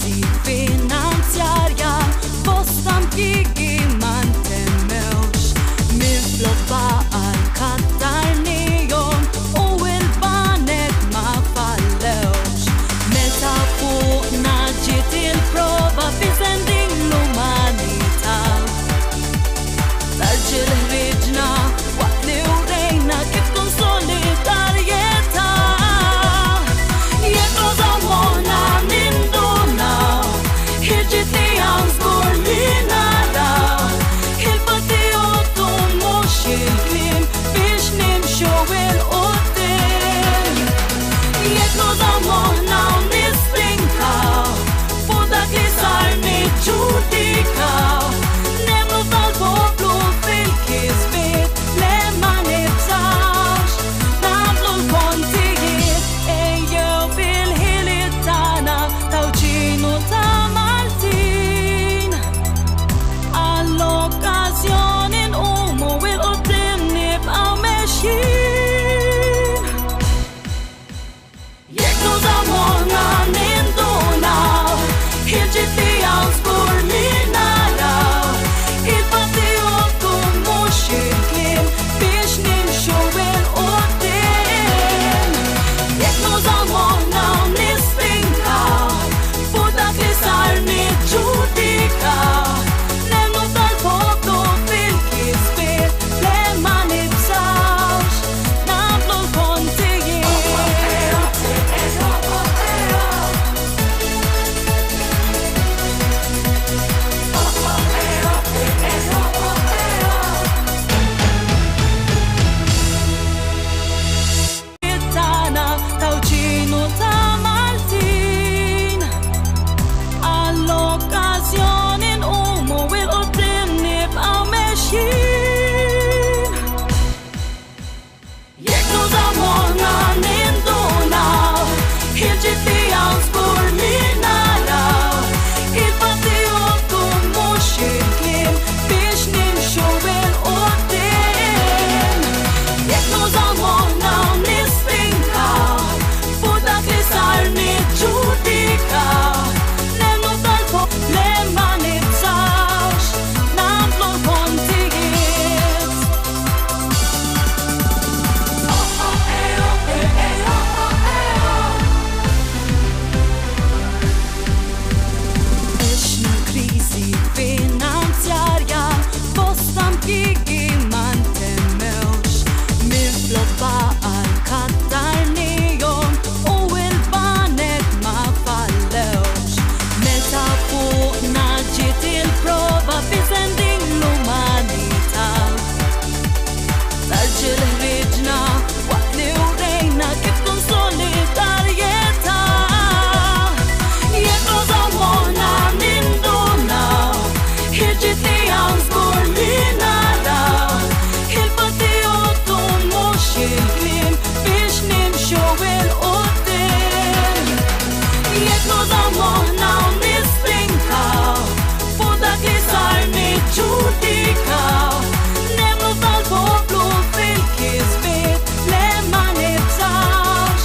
kriżi finanzjarja bosta impjiegi ma ntemmewx minflok baqa' l-kattarnijom u l-banek ma fallewx. Meta fuqna ġiet il-prova fi sending l-umanità tal-ġil ħriġna waqt li urejna kif tkun solidarjetà. Jekk użawmona nindunaw, ħirġiet li hawn żgur li naraw il-patriotu mhux il-kliem biex nimxu il-qudiem. Jekk użawmona nisprinkaw fuq dak li sar niġġudikaw, nemmnu tal-poplu fil-kisbiet le ma nibżawx, nagħmlu l-pontijiet ejjew bil-ħiliet tagħna ta' Uċinu ta' Maltin. Għall-okkażjoni nqumu il-qudiem nibqgħu mexjin. Jekk nużawmona nindunaw, ħirġiet li hawn żgur li naraw il-patriotu mhux il-kliem biex nimxu il-qudiem. Jekk nużawmona nisprinkaw fuq dak li sar niġġudikaw, nemmnu tal-poplu fil-kisbiet le ma nibżawx, nagħmlu l-pontijiet. Tagħna ta' Uċinu ta' Maltin. Għall-okkażjoni nqumu il-qudiem nibqgħu mexjin. Jekk nużawmona nindunaw, ħirġiet li hawn żgur li naraw il-patriotu mhux il-kliem biex nimxu il-qudiem. Jekk nużawmona nisprinkaw fuq dak li sar niġġudikaw, nemmnu tal-poplu le ma nibżawx, nagħmlu l-pontijiet. Għexna kriżi finanzjarja bosta impjiegi ma ntemmewx minflok baqa' l-kattarnijom u l-banek ma fallewx. Meta fuqna ġiet il-prova fi sending l-umanità tal-ġil ħriġna waqt li urejna kif tkun solidarjetà. Jekk użawmona nindunaw, ħirġiet li hawn żgur li naraw il-patriotu mhux il-kliem biex nimxu il-qudiem. Jekk nużawmona nisprinkaw fuq dak li sar niġġudikaw, nemmnu tal-poplu fil-kisbiet le ma nibżawx,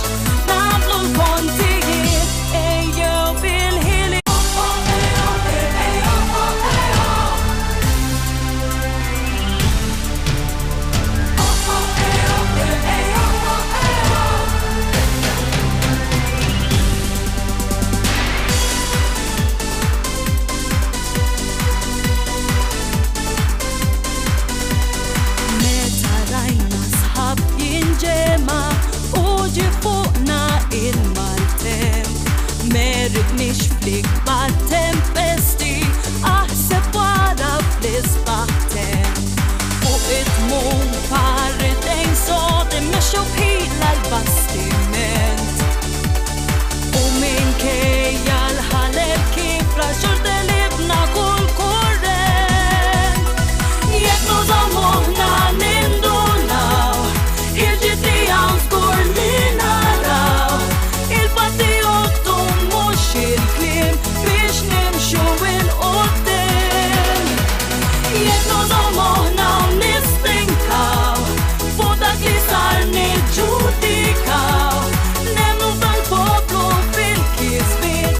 nagħmlu l-pontijiet ejjew bil-ħiliet. Meta rajna sħab jinġema u ġie fuqna il-maltem, merritniex flik battem